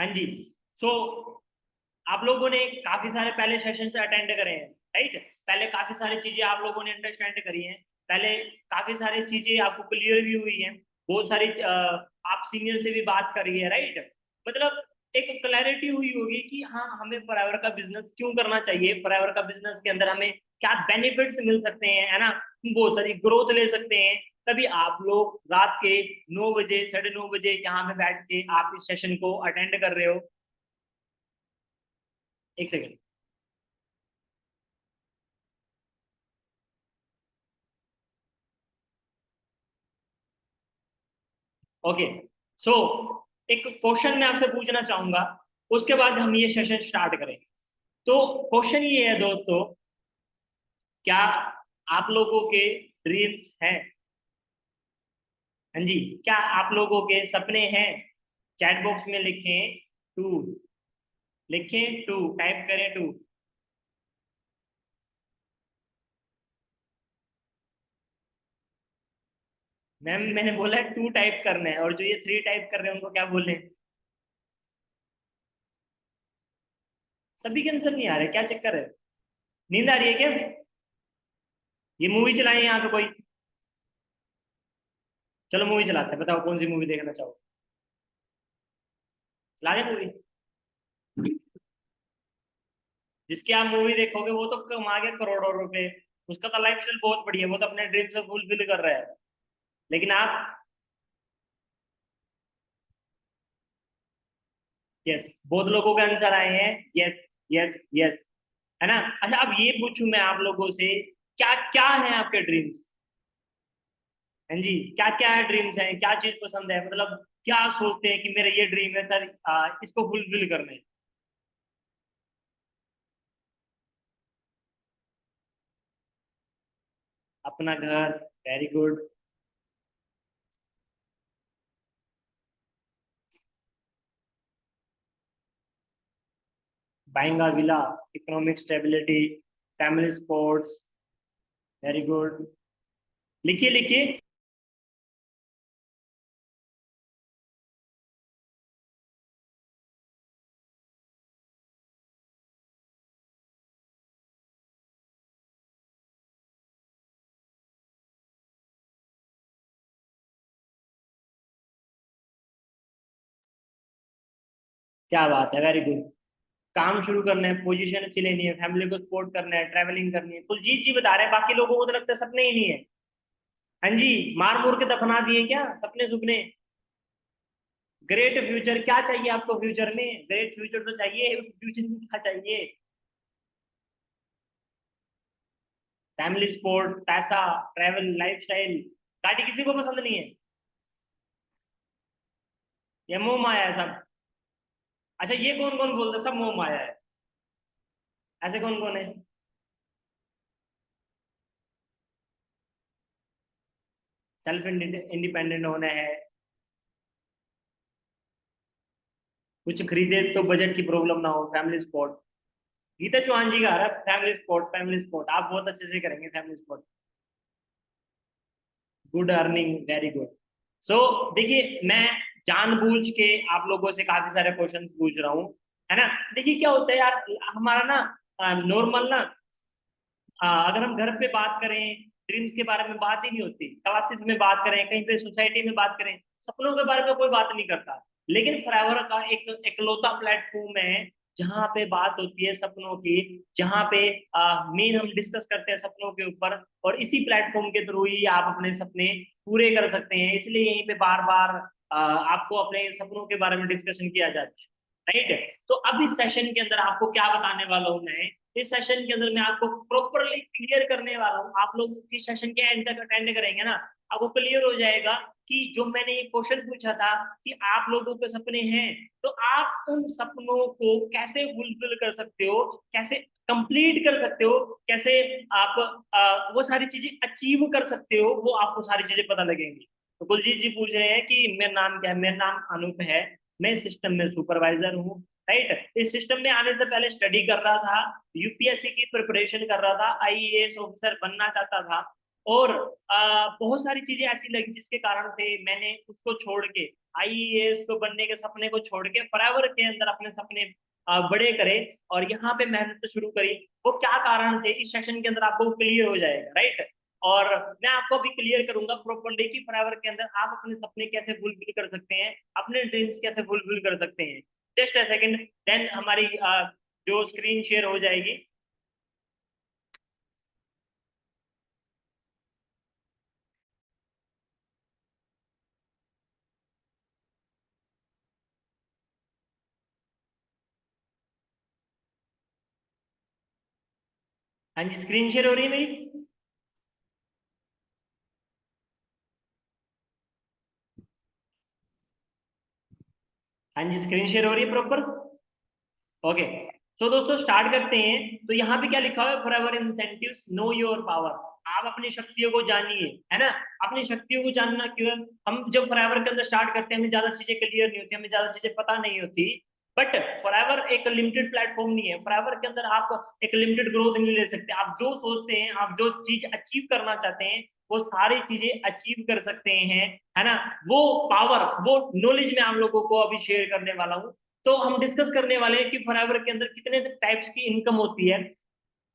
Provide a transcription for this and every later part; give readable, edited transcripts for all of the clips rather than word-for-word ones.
हाँ जी। सो आप लोगों ने काफी सारे पहले सेशन से अटेंड करे हैं, राइट। पहले काफी सारी चीजें आप लोगों ने अंडरस्टैंड करी हैं, पहले काफी सारी चीजें आपको क्लियर भी हुई हैं, बहुत सारी आप सीनियर से भी बात करी है, राइट। मतलब एक क्लैरिटी हुई होगी कि हाँ हमें फॉरएवर का बिजनेस क्यों करना चाहिए, फॉरएवर का बिजनेस के अंदर हमें क्या बेनिफिट्स मिल सकते हैं, है ना, बहुत सारी ग्रोथ ले सकते हैं। तभी आप लोग रात के 9 बजे 9:30 बजे यहाँ पे बैठ के आप इस सेशन को अटेंड कर रहे हो। एक सेकंड। ओके। सो एक क्वेश्चन मैं आपसे पूछना चाहूंगा, उसके बाद हम ये सेशन स्टार्ट करेंगे। तो क्वेश्चन ये है दोस्तों, क्या आप लोगों के ड्रीम्स हैं? हाँ जी, क्या आप लोगों के सपने हैं? चैट बॉक्स में लिखें टू, लिखें टू, टाइप करें टू। मैम मैंने बोला है टू टाइप करना है, और जो ये थ्री टाइप कर रहे हैं उनको क्या बोले? सभी के आंसर नहीं आ रहे, क्या चक्कर है? नींद आ रही है क्या? ये मूवी चलाए यहाँ पे कोई? चलो मूवी चलाते हैं, बताओ कौन सी मूवी देखना चाहो। चला दे मूवी। जिसकी आप मूवी देखोगे वो तो कमा गया करोड़ों रुपए, उसका तो लाइफस्टाइल बहुत बढ़िया है, वो तो अपने ड्रीम से फुलफिल कर रहा है। लेकिन आप, यस, बहुत लोगों के आंसर आए हैं, यस यस यस, है ना। अच्छा अब ये पूछूं मैं आप लोगों से, क्या क्या है आपके ड्रीम्स? हाँ जी, क्या क्या है ड्रीम्स हैं, क्या चीज पसंद है, मतलब क्या आप सोचते हैं कि मेरा ये ड्रीम है सर, इसको फुलफिल करना है? अपना घर, very good. Buying villa, economic stability, family sports, very good. लिखिए लिखिए। क्या बात है, वेरी गुड। काम शुरू करना है, पोजीशन अच्छी लेनी है, फैमिली को सपोर्ट करना है, ट्रैवलिंग करनी है, कुलजीत जी बता रहे हैं, बाकी लोगों को तो लगता है सपने ही नहीं है। हाँ जी, मार मूर के दफना दिए क्या सपने सुपने? ग्रेट फ्यूचर क्या चाहिए आपको फ्यूचर में? ग्रेट फ्यूचर तो चाहिए, फ्यूचर में क्या चाहिए? फैमिली सपोर्ट, पैसा, ट्रैवल, लाइफस्टाइल। गाड़ी किसी को पसंद नहीं है? ये मोह माया है सब? अच्छा ये कौन कौन बोलता है सब मोह माया है? ऐसे कौन कौन है? सेल्फ इंडिपेंडेंट होना है, कुछ खरीदे तो बजट की प्रॉब्लम ना हो, फैमिली सपोर्ट। गीता चौहान जी का आ रहा है फैमिली सपोर्ट, फैमिली सपोर्ट आप बहुत अच्छे से करेंगे family support. Good earning, very good. So देखिए मैं जानबूझ के आप लोगों से काफी सारे क्वेश्चंस पूछ रहा हूँ, है ना। देखिए क्या होता है यार, हमारा ना नॉर्मल ना, अगर हम घर पे बात करें ड्रीम्स के बारे में बात ही नहीं होती, क्लासेस में बात करें, कहीं पे सोसाइटी में बात करें, सपनों के बारे में कोई बात नहीं करता। लेकिन फॉरएवर का एक इकलौता प्लेटफॉर्म है जहाँ पे बात होती है सपनों की, जहाँ पे मेन हम डिस्कस करते हैं सपनों के ऊपर, और इसी प्लेटफॉर्म के थ्रू ही आप अपने सपने पूरे कर सकते हैं। इसलिए यहीं पे बार बार आपको अपने सपनों के बारे में डिस्कशन किया जाता है, राइट। तो अब इस सेशन के अंदर आपको क्या बताने वाला हूँ मैं, इस सेशन के अंदर मैं आपको प्रॉपरली क्लियर करने वाला हूँ। आप लोग इस सेशन के एंड तक अटेंड करेंगे ना, आपको क्लियर हो जाएगा कि जो मैंने ये क्वेश्चन पूछा था कि आप लोगों के सपने हैं, तो आप उन सपनों को कैसे फुलफिल कर सकते हो, कैसे कंप्लीट कर सकते हो, कैसे आप वो सारी चीजें अचीव कर सकते हो, वो आपको सारी चीजें पता लगेंगी। तो कुलजीत जी पूछ रहे हैं कि मेरा नाम क्या है, मेरा नाम अनूप है, मैं सिस्टम में सुपरवाइजर हूँ, राइट। इस सिस्टम में आने से पहले स्टडी कर रहा था, यूपीएससी की प्रिपरेशन कर रहा था, आईएएस ऑफिसर बनना चाहता था, और बहुत सारी चीजें ऐसी लगी जिसके कारण से मैंने उसको छोड़ के आईएएस को बनने के सपने को छोड़ के फॉरएवर के अंदर अपने सपने बड़े करे और यहाँ पे मेहनत शुरू करी। वो क्या कारण थे इस सेशन के अंदर आपको क्लियर हो जाएगा, राइट। और मैं आपको अभी क्लियर करूंगा प्रॉपरली कि फॉरएवर के अंदर आप अपने सपने कैसे फुलफिल कर सकते हैं, अपने ड्रीम्स कैसे फुलफिल कर सकते हैं। जस्ट अ सेकंड, देन हमारी जो स्क्रीन शेयर हो जाएगी। हाँ जी, स्क्रीन शेयर हो रही है मेरी। हाँ जी, स्क्रीन शेयर हो रही है प्रॉपर। ओके, तो दोस्तों स्टार्ट करते हैं। तो यहाँ पे क्या लिखा हुआ है, forever incentives, know your power. आप अपनी शक्तियों को जानिए, है ना। अपनी शक्तियों को जानना क्यों है, हम जब फॉरएवर के अंदर स्टार्ट करते हैं हमें ज्यादा चीजें क्लियर नहीं होती, हमें ज्यादा चीजें पता नहीं होती। बट फॉरएवर एक लिमिटेड प्लेटफॉर्म नहीं है। फॉरएवर के अंदर आप एक लिमिटेड ग्रोथ नहीं ले सकते। आप जो सोचते हैं, आप जो चीज अचीव करना चाहते हैं, वो सारी चीजें अचीव कर सकते हैं, है ना। वो पावर, वो नॉलेज मैं आप लोगों को अभी शेयर करने वाला हूँ। तो हम डिस्कस करने वाले हैं कि फॉरएवर के अंदर कितने टाइप्स की इनकम होती है।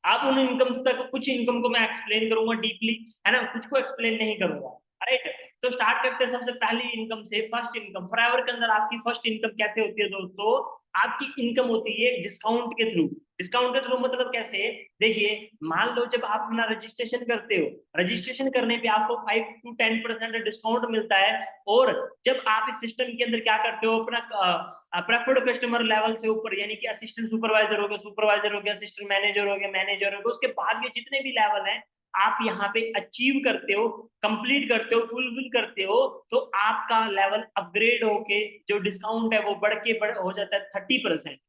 आप उन इनकम्स तक, कुछ इनकम को मैं एक्सप्लेन करूंगा डीपली, है ना, कुछ को एक्सप्लेन नहीं करूंगा, राइट। तो स्टार्ट करते हैं सबसे पहली इनकम से, फर्स्ट इनकम। फॉरएवर के अंदर आपकी फर्स्ट इनकम कैसे होती है दोस्तों, आपकी इनकम होती है डिस्काउंट के थ्रू। डिस्काउंट के थ्रू मतलब कैसे, देखिए, मान लो जब आप अपना रजिस्ट्रेशन करते हो, रजिस्ट्रेशन करने पे आपको 5 to 10% डिस्काउंट मिलता है। और जब आप इस सिस्टम के अंदर क्या करते हो, अपना प्रेफर्ड कस्टमर लेवल से ऊपर, यानी कि असिस्टेंट सुपरवाइजर हो गया, सुपरवाइजर हो गया, असिस्टेंट मैनेजर हो गया, मैनेजर हो गया, उसके बाद ये जितने भी लेवल हैं आप यहाँ पे अचीव करते हो, कंप्लीट करते हो, फुलफिल करते हो, तो आपका लेवल अपग्रेड होके जो डिस्काउंट है वो बढ़ हो जाता है 30%।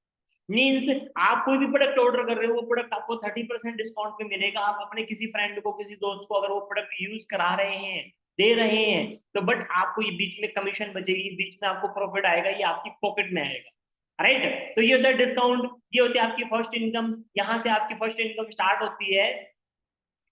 मीन्स आप कोई भी प्रोडक्ट ऑर्डर कर रहे हो, वो प्रोडक्ट आपको 30% डिस्काउंट पे मिलेगा। आप अपने किसी फ्रेंड को, किसी दोस्त को अगर वो प्रोडक्ट यूज करा रहे हैं, दे रहे हैं, तो बट आपको ये बीच में कमीशन बचेगी, बीच में आपको प्रॉफिट आएगा, ये आपकी पॉकेट में आएगा, राइट। तो ये होता है डिस्काउंट, ये होती है आपकी फर्स्ट इनकम। यहाँ से आपकी फर्स्ट इनकम स्टार्ट होती है।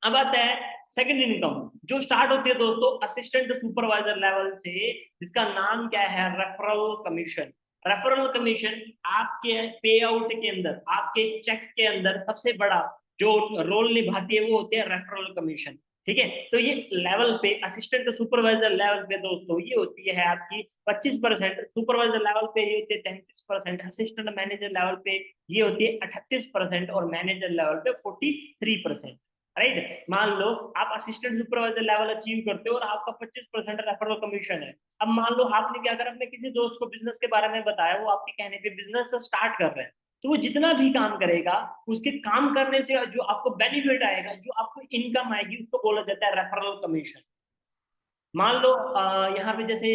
अब आता है सेकंड इनकम, जो स्टार्ट होती है दोस्तों असिस्टेंट सुपरवाइजर लेवल से, जिसका नाम क्या है, रेफरल कमीशन। रेफरल कमीशन आपके पे आउट के अंदर, आपके चेक के अंदर सबसे बड़ा जो रोल निभाती है वो होती है रेफरल कमीशन। ठीक है, तो ये लेवल पे, असिस्टेंट सुपरवाइजर लेवल पे दोस्तों ये होती है आपकी 25%, सुपरवाइजर लेवल पे ये होती है 33%, असिस्टेंट मैनेजर लेवल पे ये होती है 38% और मैनेजर लेवल पे 43%, राइट। मान लो आप असिस्टेंट सुपरवाइजर लेवल अचीव करते हो और आपका 25% रेफरल कमीशन है। अब मान लो आपने क्या करा, अपने किसी दोस्त को बिजनेस के बारे में बताया, वो आपके कहने पे बिजनेस स्टार्ट कर रहे हैं, तो वो जितना भी काम करेगा, उसके काम करने से जो आपको बेनिफिट आएगा, जो आपको इनकम आएगी, उसको बोला जाता है रेफरल कमीशन। मान लो यहाँ पे जैसे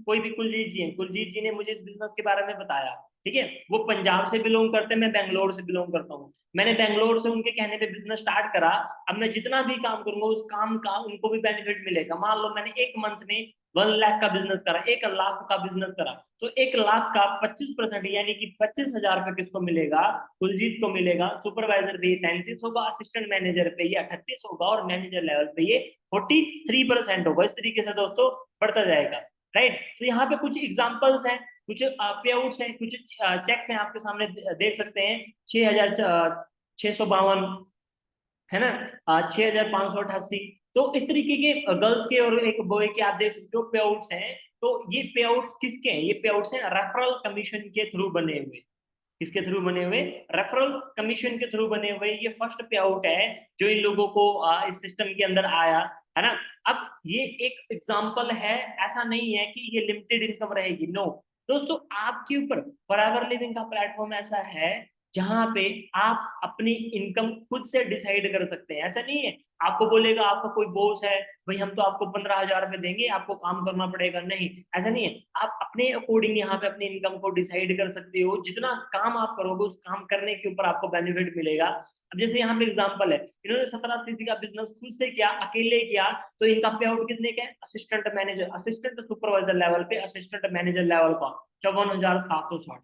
कोई भी कुलजीत जी हैं, कुलजीत जी ने मुझे इस बिजनेस के बारे में बताया, ठीक है। वो पंजाब से बिलोंग करते हैं, मैं बैंगलोर से बिलोंग करता हूँ। मैंने बैंगलोर से उनके कहने पे बिजनेस स्टार्ट करा। अब मैं जितना भी काम करूंगा उस काम का उनको भी बेनिफिट मिलेगा। मान लो मैंने एक मंथ में 1 लाख का बिजनेस करा, 1 लाख का बिजनेस करा, तो 1 लाख का 25% यानी कि 25,000 रुपये किसको मिलेगा, कुलजीत को मिलेगा। सुपरवाइजर पे ये 33 होगा, असिस्टेंट मैनेजर पे ये 38 होगा और मैनेजर लेवल पे ये 43% होगा। इस तरीके से दोस्तों बढ़ता जाएगा, राइट। तो यहाँ पे कुछ एग्जांपल्स हैं, कुछ पे आउट्स हैं, कुछ चेक्स हैं, आपके सामने देख सकते हैं। 6,652, है ना, 6,588। तो इस तरीके के गर्ल्स के और एक बॉय के आप देख सकते हो पे आउट्स हैं। तो ये पे आउट्स किसके हैं, ये पे आउट्स हैं रेफरल कमीशन के थ्रू बने हुए। किसके थ्रू बने हुए, रेफरल कमीशन के थ्रू बने हुए। ये फर्स्ट पे आउट है जो इन लोगों को इस सिस्टम के अंदर आया, है ना। अब ये एक एग्जांपल है, ऐसा नहीं है कि ये लिमिटेड इनकम रहेगी, नो। दोस्तों आपके ऊपर फॉरएवर लिविंग का प्लेटफॉर्म ऐसा है जहां पे आप अपनी इनकम खुद से डिसाइड कर सकते हैं। ऐसा नहीं है आपको बोलेगा आपका कोई बॉस है, भाई हम तो आपको 15,000 रुपए देंगे, आपको काम करना पड़ेगा, नहीं, ऐसा नहीं है। आप अपने अकॉर्डिंग यहाँ पे अपनी इनकम को डिसाइड कर सकते हो। जितना काम आप करोगे उस काम करने के ऊपर आपको बेनिफिट मिलेगा। अब जैसे यहाँ पे एग्जांपल है, इन्होंने 17 का बिजनेस खुद से किया, अकेले किया, तो इनका पे आउट कितने का है, assistant manager, assistant supervisor level पे, असिस्टेंट मैनेजर लेवल का 54,760,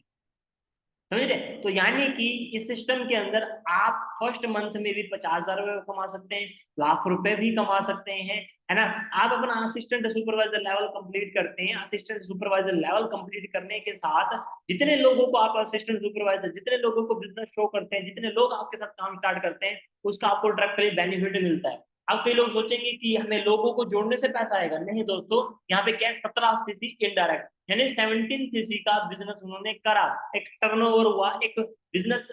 समझ रहे? तो यानी कि इस सिस्टम के अंदर आप फर्स्ट मंथ में भी 50,000 रुपए कमा सकते हैं, लाख रुपए भी कमा सकते हैं, है ना। आप अपना असिस्टेंट सुपरवाइजर लेवल कंप्लीट करते हैं, असिस्टेंट सुपरवाइजर लेवल कंप्लीट करने के साथ जितने लोगों को आप असिस्टेंट सुपरवाइजर, जितने लोगों को बिजनेस शो करते हैं, जितने लोग आपके साथ काम स्टार्ट करते हैं, उसका आपको डायरेक्टली बेनिफिट मिलता है। अब कई लोग सोचेंगे कि हमें लोगों को जोड़ने से पैसा आएगा, नहीं दोस्तों, यहाँ पे क्या 17 सीसी इनडायरेक्ट, यानी 17 सीसी का बिजनेस उन्होंने करा, एक टर्नओवर हुआ, एक बिजनेस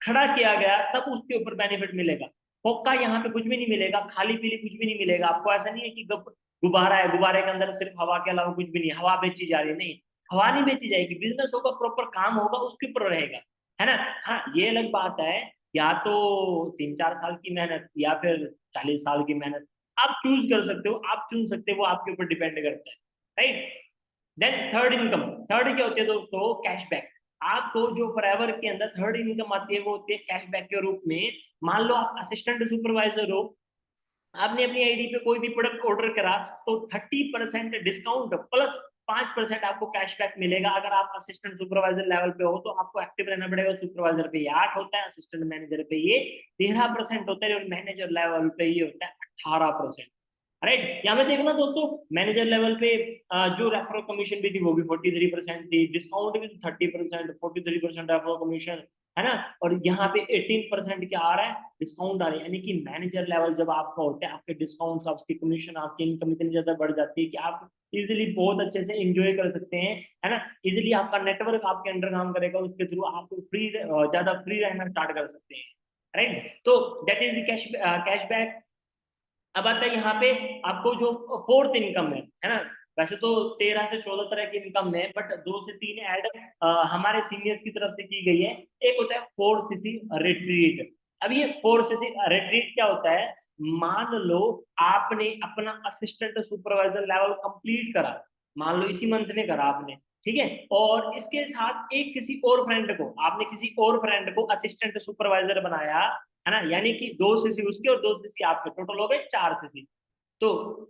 खड़ा किया गया, तब उसके ऊपर बेनिफिट मिलेगा। फोका यहाँ पे कुछ भी नहीं मिलेगा, खाली पीली कुछ भी नहीं मिलेगा आपको। ऐसा नहीं है कि गुब्बारा है, गुब्बारे के अंदर सिर्फ हवा के अलावा कुछ भी नहीं, हवा बेची जा रही है, नहीं, हवा नहीं बेची जाएगी, बिजनेस होगा, प्रॉपर काम होगा, उसके ऊपर रहेगा, है ना। हाँ, ये अलग बात है, या तो 3-4 साल की मेहनत या फिर 40 साल की मेहनत, आप चूज कर सकते हो, आप चुन सकते हो, वो आपके ऊपर डिपेंड करता है, right. Then third income, third क्या होती है दोस्तों? कैशबैक। आपको जो फॉरएवर के अंदर थर्ड इनकम आती है वो होती है कैशबैक के रूप में। मान लो आप असिस्टेंट सुपरवाइजर हो, आपने अपनी आईडी पे कोई भी प्रोडक्ट ऑर्डर करा, तो 30% डिस्काउंट प्लस 5% आपको कैशबैक मिलेगा। अगर आप असिस्टेंट सुपरवाइजर लेवल पे हो तो आपको एक्टिव रहना पड़ेगा, सुपरवाइजर पे ये 8 होता है, असिस्टेंट मैनेजर पे ये 13% होता है, और मैनेजर लेवल पे ये होता है 18%। राइट, यहाँ पे देखना दोस्तों, मैनेजर लेवल पे जो रेफरल कमीशन भी थी वो भी 43% थी, डिस्काउंट भी 30%, 43% रेफरल कमीशन, है ना। और यहाँ पे 18% क्या आ रहा है? डिस्काउंट आ रहा है। यानी कि मैनेजर लेवल जब आपका होता है, आपके डिस्काउंट, आपकी कमीशन, आपकी इनकम इतनी ज्यादा बढ़ जाती है कि आप इजिली बहुत अच्छे से इंजॉय कर सकते हैं, है ना। इजिली आपका नेटवर्क आपके अंडर काम करेगा, उसके थ्रू आप फ्री, ज्यादा फ्री रहना स्टार्ट कर सकते हैं, राइट। तो दैट इज कैशबैक। अब आता है यहाँ पे आपको जो फोर्थ इनकम है ना। वैसे तो 13 से 14 तरह की इनकम है, बट 2 से 3 ऐड हमारे सीनियर्स की तरफ से की गई है। एक होता है 4 सीसी रिट्रीट। अब ये 4 सीसी रिट्रीट क्या होता है? मान लो आपने अपना असिस्टेंट सुपरवाइजर लेवल कंप्लीट करा, मान लो इसी मंथ में करा आपने, ठीक है, और इसके साथ एक किसी और फ्रेंड को, आपने किसी और फ्रेंड को असिस्टेंट सुपरवाइजर बनाया, है ना। यानी कि 2 सीसी उसके और 2 सीसी आपके, टोटल हो गए 4 सीसी। तो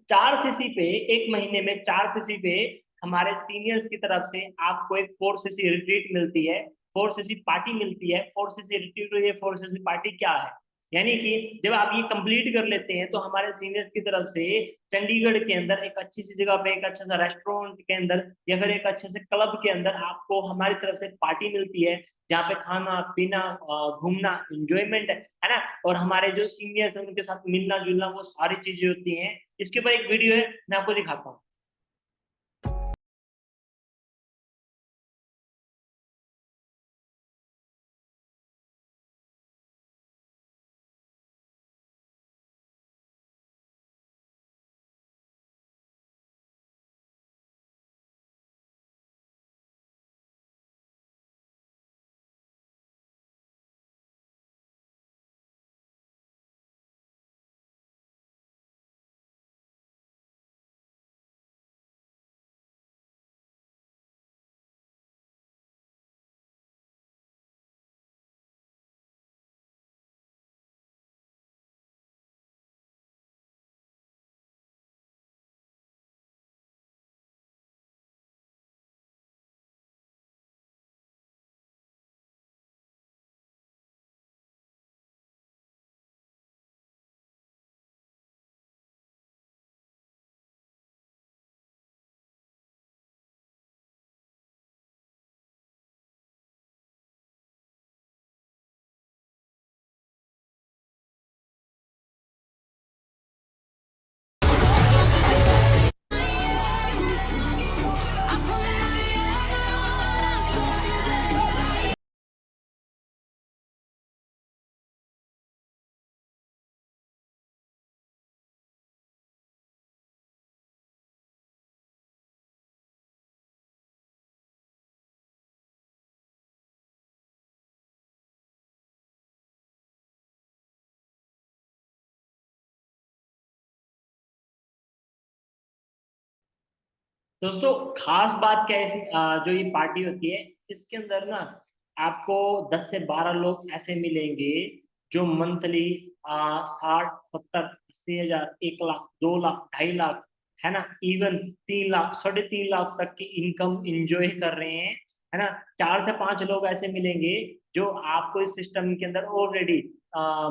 4 सीसी पे, एक महीने में 4 सीसी पे हमारे सीनियर्स की तरफ से आपको एक 4 सीसी रिट्रीट मिलती है, 4 सीसी पार्टी मिलती है। 4 सीसी रिट्रीट और ये 4 सीसी पार्टी क्या है? यानी कि जब आप ये कंप्लीट कर लेते हैं तो हमारे सीनियर्स की तरफ से चंडीगढ़ के अंदर एक अच्छी सी जगह पे, एक अच्छा सा रेस्टोरेंट के अंदर या फिर एक अच्छे से क्लब के अंदर आपको हमारी तरफ से पार्टी मिलती है, जहाँ पे खाना पीना, घूमना, इंजॉयमेंट, है ना। और हमारे जो सीनियर्स हैं उनके साथ मिलना जुलना, वो सारी चीजें होती हैं। इसके ऊपर एक वीडियो है, मैं आपको दिखाता हूँ। दोस्तों, खास बात क्या है जो ये पार्टी होती है, इसके अंदर ना आपको 10 से 12 लोग ऐसे मिलेंगे जो मंथली 60, 70, 80 हजार, 1 लाख, 2 लाख, 2.5 लाख, है ना, इवन 3 लाख, 3.5 लाख तक की इनकम इंजॉय कर रहे हैं, है ना। 4 से 5 लोग ऐसे मिलेंगे जो आपको इस सिस्टम के अंदर ऑलरेडी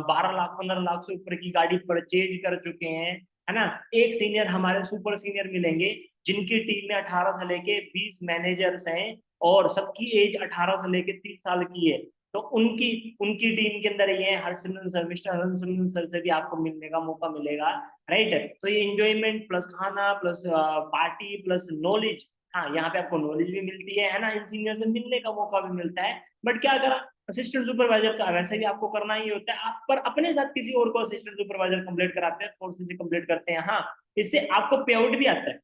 12 लाख 15 लाख से ऊपर की गाड़ी परचेज कर चुके हैं, है ना। एक सीनियर हमारे सुपर सीनियर मिलेंगे जिनकी टीम में 18 से लेके 20 मैनेजर्स हैं और सबकी एज 18 से लेके 30 साल की है। तो उनकी उनकी टीम के अंदर ये Harsimran sir, mister Harsimran sir से भी आपको मिलने का मौका मिलेगा, राइट। तो ये एंजॉयमेंट प्लस खाना प्लस पार्टी प्लस नॉलेज, हाँ यहाँ पे आपको नॉलेज भी मिलती है ना, इन सीनियर से मिलने का मौका भी मिलता है। बट क्या करा, असिस्टेंट सुपरवाइजर का वैसे भी आपको करना ही होता है, आप पर अपने साथ किसी और को असिस्टेंट सुपरवाइजर कंप्लीट कराते हैं, फोर्स से कंप्लीट करते हैं, हाँ। इससे आपको पे आउट भी आता है,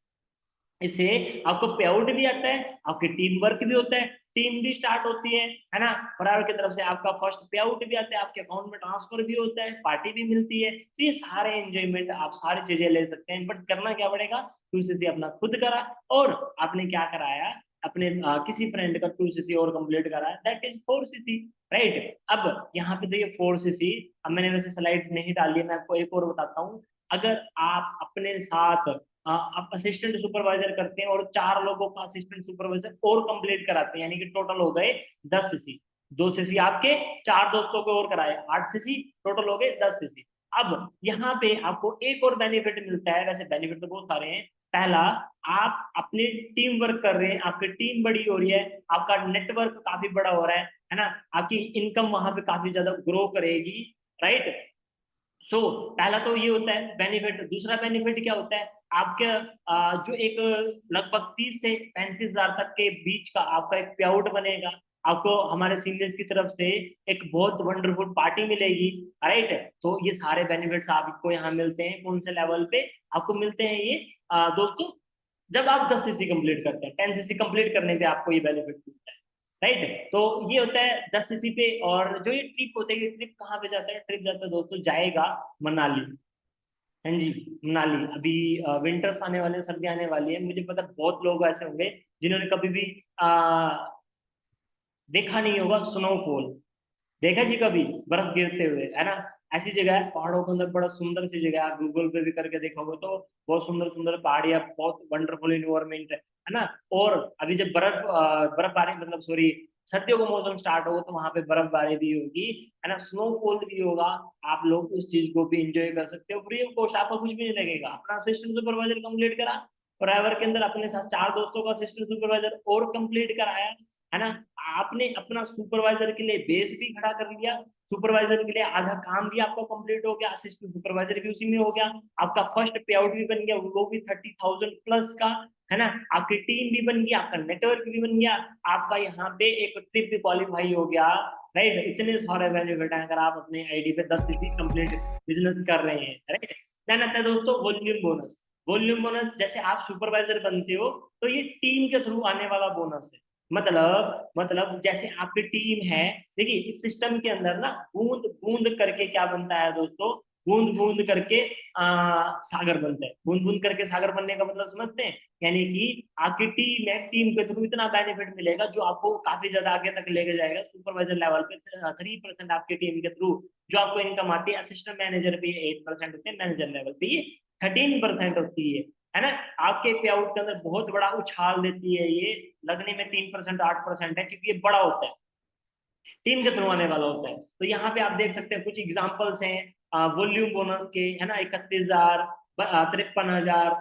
इससे आपको पे आउट भी आता है, आपकी टीम वर्क भी होता है, टीम भी स्टार्ट होती है ना। फरार की तरफ से आपका फर्स्ट पे आउट भी आता है, आपके अकाउंट में ट्रांसफर भी होता है, पार्टी भी मिलती है। तो ये सारे एंजॉयमेंट आप सारी चीजें ले सकते हैं, बट करना क्या पड़ेगा, 2cc अपना खुद करा, और आपने क्या कराया, अपने किसी फ्रेंड का 2cc और कंप्लीट कराया, दैट इज 4cc, राइट। अब यहाँ पे देखिए 4cc, अब मैंने वैसे स्लाइड्स नहीं डाली है, मैं आपको एक और बताता हूँ। अगर आप अपने साथ आप असिस्टेंट सुपरवाइजर करते हैं और 4 लोगों का असिस्टेंट सुपरवाइजर और कंप्लीट कराते हैं, यानी कि टोटल हो गए 10cc, 2cc आपके, 4 दोस्तों को और कराए 8cc, टोटल हो गए 10cc। अब यहाँ पे आपको एक और बेनिफिट मिलता है, वैसे बेनिफिट तो बहुत सारे हैं। पहला, आप अपनी टीम वर्क कर रहे हैं, आपकी टीम बड़ी हो रही है, आपका नेटवर्क काफी बड़ा हो रहा है ना, आपकी इनकम वहां पे काफी ज्यादा ग्रो करेगी, राइट। सो पहला तो ये होता है बेनिफिट। दूसरा बेनिफिट क्या होता है, आपके जो एक लगभग 30 से 35 हजार तक के बीच का आपका एक पे आउट बनेगा, आपको हमारे सीनियर्स की तरफ से एक बहुत वंडरफुल पार्टी मिलेगी, राइट। तो ये सारे बेनिफिट्स आपको यहाँ मिलते हैं, कौन से लेवल पे आपको मिलते हैं ये, दोस्तों, जब आप 10cc कंप्लीट करते हैं, 10cc कंप्लीट करने पे आपको ये बेनिफिट मिलता है, राइट। तो ये होता है 10cc पे। और जो ये ट्रिप होते हैं, ट्रिप कहाँ पे जाता है, ट्रिप जाता है दोस्तों, जाएगा मनाली। हाँ जी, मनाली। अभी विंटर्स आने वाले हैं, सर्दी आने वाली है, मुझे पता है बहुत लोग ऐसे होंगे जिन्होंने कभी भी देखा नहीं होगा स्नोफॉल, देखा जी कभी बर्फ गिरते हुए, है ना। ऐसी जगह है पहाड़ों के अंदर, बड़ा सुंदर सी जगह है, आप गूगल पे भी करके देखोगे तो बहुत सुंदर सुंदर पहाड़ियाँ, बहुत वंडरफुल इन्वायरमेंट है ना। और अभी जब बर्फबारी, मतलब सॉरी, सर्दियों का मौसम स्टार्ट होगा तो वहां पे बर्फबारी भी होगी, है ना, स्नोफॉल भी होगा। आप लोग उस चीज को भी इंजॉय कर सकते हो, फ्री ऑफ कॉस्ट, आपको कुछ भी नहीं लगेगा। अपना असिस्टेंट सुपरवाइजर कंप्लीट करा, फॉरएवर के अंदर अपने साथ 4 दोस्तों का असिस्टेंट सुपरवाइजर और कंप्लीट कराया, है ना। आपने अपना सुपरवाइजर के लिए बेस भी खड़ा कर लिया, सुपरवाइजर के लिए आधा काम भी आपका कंप्लीट हो गया, असिस्टेंट सुपरवाइजर भी उसी में हो गया, आपका फर्स्ट पे आउट भी बन गया, वो भी 30,000 प्लस का, है ना। आपकी टीम भी बन गई, आपका नेटवर्क भी बन गया, आपका यहाँ पे एक ट्रिप भी क्वालिफाई हो गया, राइट। इतने सारे बेनिफिट हैं अगर आप अपने आईडी पे 10cc कंप्लीट बिजनेस कर रहे हैं, राइट। देन आता है दोस्तों वॉल्यूम बोनस। वॉल्यूम बोनस, जैसे आप सुपरवाइजर बनते हो तो ये टीम के थ्रू आने वाला बोनस है। मतलब जैसे आपकी टीम है, देखिए इस सिस्टम के अंदर ना बूंद बूंद करके क्या बनता है दोस्तों, बूंद बूंद करके सागर बनता है। बूंद बूंद करके सागर बनने का मतलब समझते हैं, यानी कि आपकी टीम है, टीम के थ्रू इतना बेनिफिट मिलेगा जो आपको काफी ज्यादा आगे तक लेके जाएगा। सुपरवाइजर लेवल पे 3% आपकी टीम के थ्रू जो आपको इनकम आती है, असिस्टेंट मैनेजर पे 8% होते हैं, मैनेजर लेवल पे ये 13% होती है ना। आपके पे आउट के अंदर बहुत बड़ा उछाल देती है ये, लगने में 3% 8% है, क्योंकि ये बड़ा होता है, टीम के थ्रू आने वाला होता है। तो यहाँ पे आप देख सकते हैं कुछ एग्जांपल्स हैं वॉल्यूम बोनस के, है ना। 31,000, 53,000,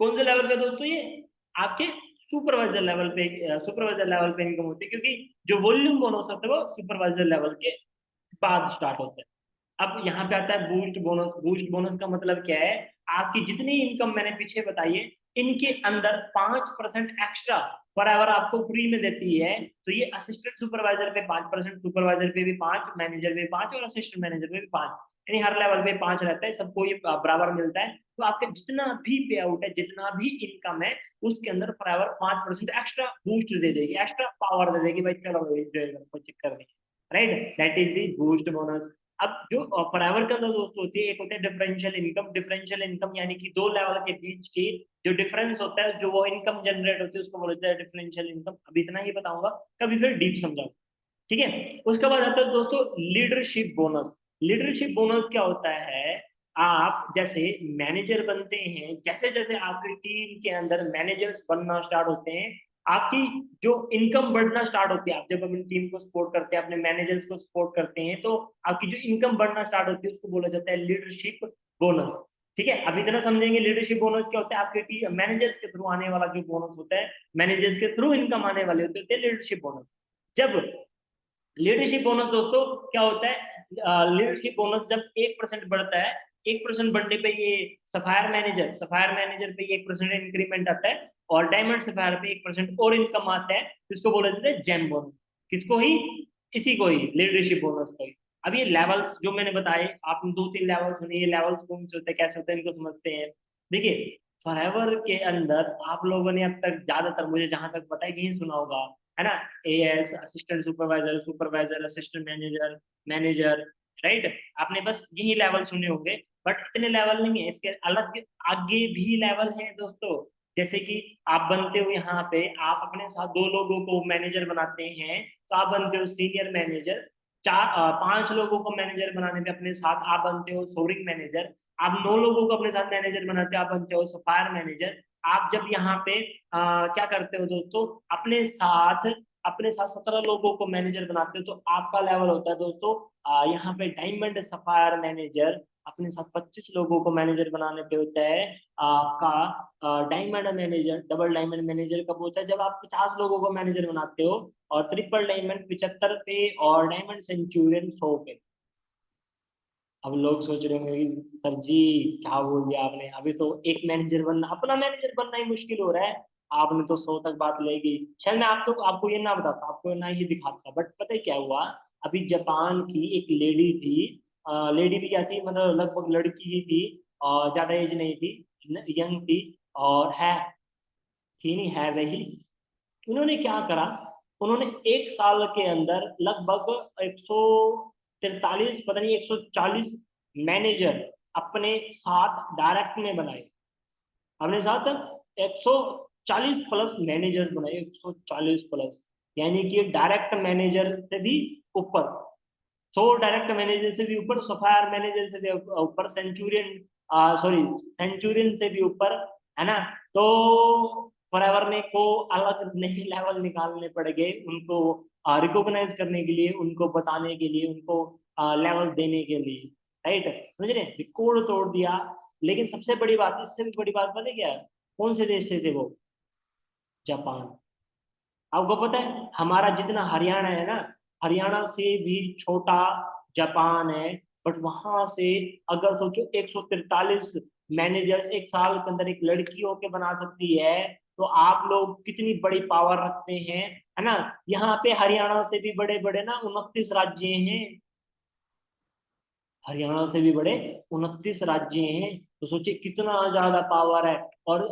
कौन से लेवल पे दोस्तों, ये आपके सुपरवाइजर लेवल पे इनकम होती है, क्योंकि जो वॉल्यूम बोनस होता है वो सुपरवाइजर लेवल के बाद स्टार्ट होता है। अब यहाँ पे आता है बूस्ट बोनस। बूस्ट बोनस का मतलब क्या है, आपकी जितनी इनकम मैंने पीछे बताई है, इनके अंदर 5% एक्स्ट्रा पर आवर आपको फ्री में देती है। तो ये असिस्टेंट सुपरवाइजर पे 5%, सुपरवाइजर पे भी 5, मैनेजर पे 5 और असिस्टेंट मैनेजर पे भी 5, यानी हर लेवल पे 5 रहता है, सबको ये बराबर मिलता है। तो आपके जितना भी पे आउट है, जितना भी इनकम है, उसके अंदर फॉर एवर 5% एक्स्ट्रा बूस्ट दे देगी, एक्स्ट्रा पावर दे देगी, भाई चलो एंजॉय करो, चेक कर देंगे, right. That is the boost bonus. अब जो फॉरएवर का दोस्त होती है, एक होता है डिफरेंशियल इनकम। डिफरेंशियल इनकम यानी कि दो लेवल के बीच की जो डिफरेंस होता है, जो वो इनकम जनरेट होती है, उसको बोलते हैं डिफरेंशियल इनकम। अभी इतना ही बताऊंगा, कभी फिर डीप समझाऊंगा, ठीक है। उसके बाद आता है दोस्तों लीडरशिप बोनस। लीडरशिप बोनस क्या होता है, आप जैसे मैनेजर बनते हैं, जैसे जैसे आपकी टीम के अंदर मैनेजर्स बनना स्टार्ट होते हैं, आपकी जो इनकम बढ़ना स्टार्ट होती है, आप जब अपनी टीम को सपोर्ट करते हैं, अपने मैनेजर्स को सपोर्ट करते हैं, तो आपकी जो इनकम बढ़ना स्टार्ट होती है उसको बोला जाता है लीडरशिप बोनस। ठीक है, अभी इतना समझेंगे लीडरशिप बोनस क्या होता है। आपके मैनेजर्स के थ्रू आने वाला जो बोनस होता है, मैनेजर्स के थ्रू इनकम आने वाले होते हैं लीडरशिप बोनस। जब लीडरशिप बोनस दोस्तों क्या होता है, लीडरशिप बोनस जब 1% बढ़ता है, 1% बढ़ने पे ये सफायर मैनेजर पे 1% इंक्रीमेंट आता है, और डायमंड सफायर पे 1% और इनकम आता है, जिसको बोला जाता है जेम बोनस। किसको ही, इसी को ही, लीडरशिप बोनस को ही। अब ये लेवल्स जो मैंने बताए, आपने 2-3 लेवल्स सुने, ये लेवल्स कौन से होते हैं, कैसे होते हैं, इनको समझते हैं। देखिए, फॉरएवर के अंदर आप लोगों ने अब तक ज्यादातर, मुझे जहां तक पता है, यही सुना होगा, है ना, as, assistant supervisor, supervisor, assistant manager, manager, right. आपने बस यही लेवल सुने होंगे, बट इतने लेवल नहीं है, इसके अलग आगे भी लेवल हैं दोस्तों। जैसे कि आप बनते हो यहाँ पे, आप अपने साथ 2 लोगों को मैनेजर बनाते हैं, तो आप बनते हो सीनियर मैनेजर। 5 लोगों को मैनेजर बनाने पे अपने साथ आप बनते हो सोरिंग मैनेजर। आप 9 लोगों को अपने साथ मैनेजर बनाते हो, आप बनते हो सफायर मैनेजर। आप जब यहाँ पे क्या करते हो दोस्तों, अपने साथ 17 लोगों को मैनेजर बनाते हो, तो आपका लेवल होता है दोस्तों यहाँ पे डायमंड सफायर मैनेजर। अपने साथ 25 लोगों को मैनेजर बनाने पे होता है आपका diamond manager. Double diamond manager कब होता है, जब आप 50 लोगों को मैनेजर बनाते हो, और ट्रिपल डायमंड 75 पे, और डायमंड सेंचुरियन 100 पे। अब लोग सोच रहे होंगे कि सर जी क्या बोल दिया आपने, अभी तो एक मैनेजर बनना, अपना मैनेजर बनना ही मुश्किल हो रहा है, आपने तो 100 तक बात ले गई। शायद मैं आपको ये ना बताता, आपको ना ये दिखाता, बट पता है क्या हुआ। अभी जापान की एक लेडी थी, लेडी भी क्या थी, मतलब लगभग लड़की ही थी, और ज्यादा एज नहीं थी, यंग थी, और है, थी नहीं, है वही। उन्होंने क्या करा, उन्होंने 1 साल के अंदर लगभग 143, पता नहीं 140 मैनेजर अपने साथ डायरेक्ट में बनाए। अपने साथ 140 प्लस मैनेजर बनाए, 140 प्लस, यानी कि डायरेक्ट मैनेजर से भी ऊपर, 100 डायरेक्ट मैनेजर से भी ऊपर, सफायर मैनेजर से भी ऊपर, सेंचुरियन, सॉरी, सेंचुरियन से भी ऊपर, है ना। तो फॉरएवर ने को अलग नए लेवल निकालने पड़ गए उनको, रिकॉग्नाइज करने के लिए, उनको बताने के लिए, उनको लेवल देने के लिए, राइट। समझ रहे, रिकॉर्ड तोड़ दिया। लेकिन सबसे बड़ी बात, इससे भी बड़ी बात पता है क्या है? कौन से देश से थे वो? जापान। आपको पता है हमारा जितना हरियाणा है ना, हरियाणा से भी छोटा जापान है, बट वहां से अगर सोचो 143 मैनेजर्स 1 साल के अंदर एक लड़की होके बना सकती है, तो आप लोग कितनी बड़ी पावर रखते हैं, है ना। यहाँ पे हरियाणा से भी बड़े बड़े ना 29 राज्य हैं, हरियाणा से भी बड़े 29 राज्य हैं, तो सोचिए कितना ज्यादा पावर है। और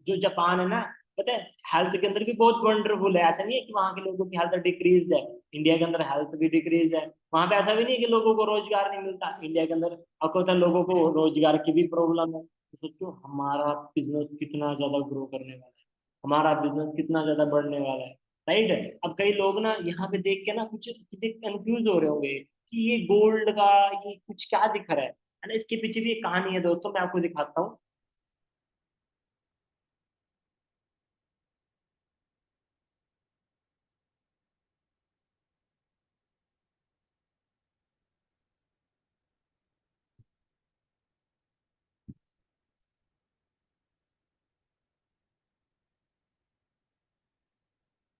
जो जापान है ना, पता है हेल्थ के अंदर भी बहुत वंडरफुल है। ऐसा नहीं है कि वहाँ के लोगों की हेल्थ डिक्रीज है, इंडिया के अंदर हेल्थ भी डिक्रीज है। वहाँ पे ऐसा भी नहीं है कि लोगों को रोजगार नहीं मिलता, इंडिया के अंदर आपको पता है लोगों को रोजगार की भी प्रॉब्लम है। तो सोचो हमारा बिजनेस कितना ज्यादा ग्रो करने वाला है, हमारा बिजनेस कितना ज्यादा बढ़ने वाला है, राइट। अब कई लोग ना यहाँ पे देख के ना कुछ चीजें कंफ्यूज हो रहे होंगे कि ये गोल्ड का ये कुछ क्या दिख रहा है ना। इसके पीछे भी एक कहानी है दोस्तों, मैं आपको दिखाता हूँ।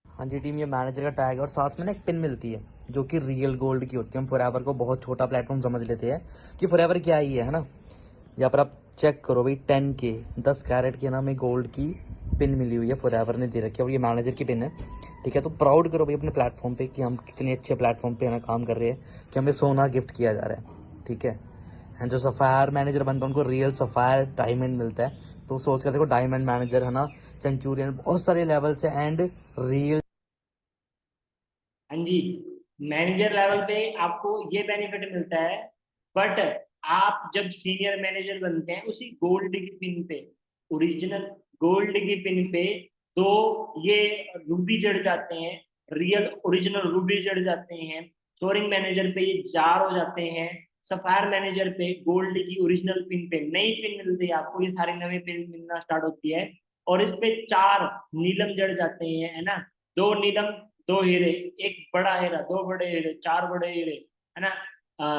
हाँ जी टीम, ये मैनेजर का टैग है और साथ में ना एक पिन मिलती है जो कि रियल गोल्ड की होती है। हम फॉरएवर को बहुत छोटा प्लेटफॉर्म समझ लेते हैं कि फॉरएवर क्या ही है ना। यहाँ पर आप चेक करो भाई, 10K 10 कैरेट की ना हमें गोल्ड की पिन मिली हुई है, फॉरएवर ने दे रखी है, और ये मैनेजर की पिन है। ठीक है, तो प्राउड करो भाई अपने प्लेटफॉर्म पे कि हम कितने अच्छे प्लेटफॉर्म पे है ना काम कर रहे हैं, कि हमें सोना गिफ्ट किया जा रहा है। ठीक है, एंड जो सफ़ायर मैनेजर बनता है उनको रियल सफ़ायर डायमंड मिलता है। तो सोच कर देखो, डायमंड मैनेजर है ना, सेंचुरियन, बहुत सारे लेवल से, एंड रियल। हाँ जी, मैनेजर लेवल पे आपको ये बेनिफिट मिलता है, बट आप जब सीनियर मैनेजर बनते हैं उसी गोल्ड की पिन पे, ओरिजिनल गोल्ड की पिन पे, तो ये रूबी जड़ जाते हैं, रियल ओरिजिनल रूबी जड़ जाते हैं। सोरिंग मैनेजर पे ये जार हो जाते हैं। सफायर मैनेजर पे गोल्ड की ओरिजिनल पिन पे नई पिन मिलती है आपको, ये सारी नई पिन मिलना स्टार्ट होती है। और इस पे 4 नीलम जड़ जाते हैं, है ना, 2 नीलम 2 हीरे, एक बड़ा हीरा, 2 बड़े हीरे, 4 बड़े हीरे, है ना,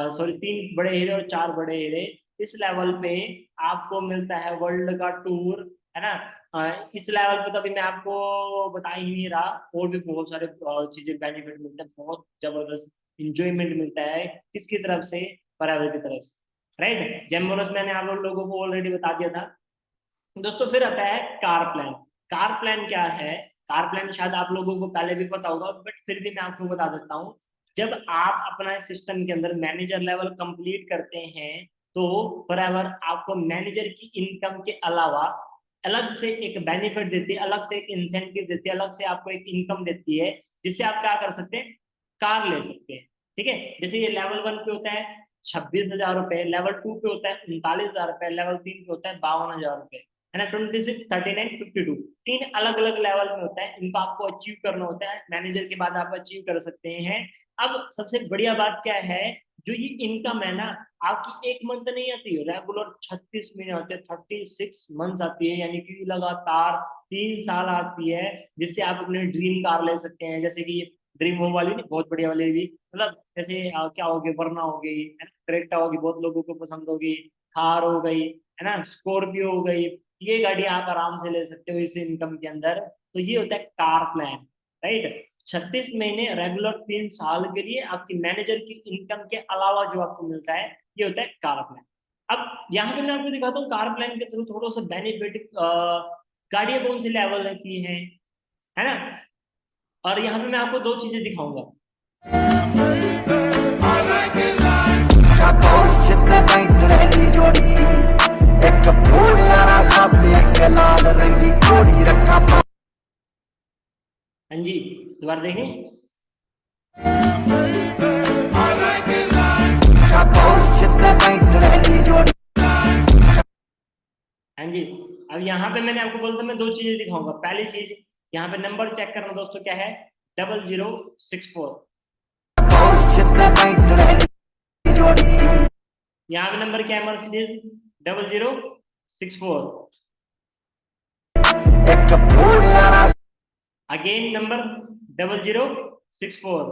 सॉरी 3 बड़े हीरे और 4 बड़े हीरे, इस लेवल पे आपको मिलता है वर्ल्ड का टूर, है ना। इस लेवल पे तो अभी मैं आपको बता ही नहीं रहा, और भी बहुत सारे चीजें बेनिफिट मिलते हैं, बहुत जबरदस्त इंजॉयमेंट मिलता है, किसकी तरफ से, पर्यावरण की तरफ से, राइट। जेम बोनस मैंने आप लोगों को ऑलरेडी बता दिया था दोस्तों। फिर आता है कार प्लान। कार प्लान क्या है? कार प्लान शायद आप लोगों को पहले भी पता होगा, बट फिर भी मैं आपको बता देता हूँ। जब आप अपना सिस्टम के अंदर मैनेजर लेवल कंप्लीट करते हैं, तो फॉरएवर आपको मैनेजर की इनकम के अलावा अलग से एक बेनिफिट देती है, अलग से एक इंसेंटिव देती है, अलग से आपको एक इनकम देती है, जिससे आप क्या कर सकते हैं, कार ले सकते हैं। ठीक है, जैसे ये लेवल 1 पे होता है 26,000 रुपए, लेवल 2 पे होता है 39,000 रुपए, लेवल 3 पे होता है 52,000 रुपए, है ना। 26, 39, 52, 3 अलग अलग लेवल में होता है, इनको आपको अचीव करना होता है, मैनेजर के बाद आप अचीव कर सकते हैं। अब सबसे बढ़िया बात क्या है, जो ये इनकम है ना, आपकी एक मंथ नहीं आती है, रेगुलर 36 महीने आते हैं, 36 मंथ आती है, यानी कि लगातार 3 साल आती है, जिससे आप अपने ड्रीम कार ले सकते हैं। जैसे कि ड्रीम वो वाली नहीं, बहुत बढ़िया वाली भी, मतलब जैसे क्या हो गई, वरना हो गई, है ना, क्रेटा होगी, बहुत लोगों को पसंद होगी, थार हो गई, है ना, स्कॉर्पियो हो गई, ये गाड़ी आप आराम से ले सकते हो इस इनकम के अंदर। तो ये होता है कार प्लान, राइट। 36 महीने रेगुलर 3 साल के लिए आपकी मैनेजर की इनकम के अलावा जो आपको मिलता है, ये होता है कार प्लान। अब यहाँ पे मैं आपको दिखाता हूँ कार प्लान के थ्रू थोड़ा सा बेनिफिट, गाड़ियां कौन सी लेवल की हैं, है ना। और यहाँ पे मैं आपको 2 चीजें दिखाऊंगा। हाँ जी, दोबारा देखें। हाँ जी, अब यहाँ पे मैंने आपको बोला था मैं 2 चीजें दिखाऊंगा। पहली चीज, यहाँ पे नंबर चेक करना दोस्तों, क्या है, 0064। यहाँ पे नंबर क्या है, Mercedes 0064। Again number 0064।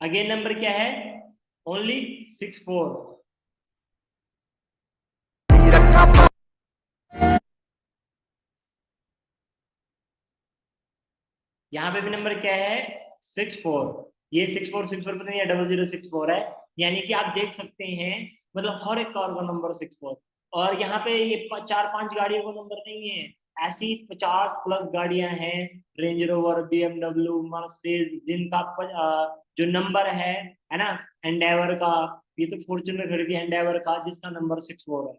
Again number क्या है, ओनली 64। यहाँ पे भी नंबर क्या है, 64। ये 6464 पता नहीं है, 0064 है, यानी कि आप देख सकते हैं, मतलब हर एक कार का नंबर 64। और यहाँ पे ये 4-5 गाड़ियों का नंबर नहीं है, ऐसी 50+ गाड़ियां हैं, रेंज रोवर, BMW, मर्सिडीज, जिनका जो नंबर है ना, एंडेवर का, ये तो फॉर्च्यूनर खड़ी है एंडेवर का, जिसका नंबर 64 है।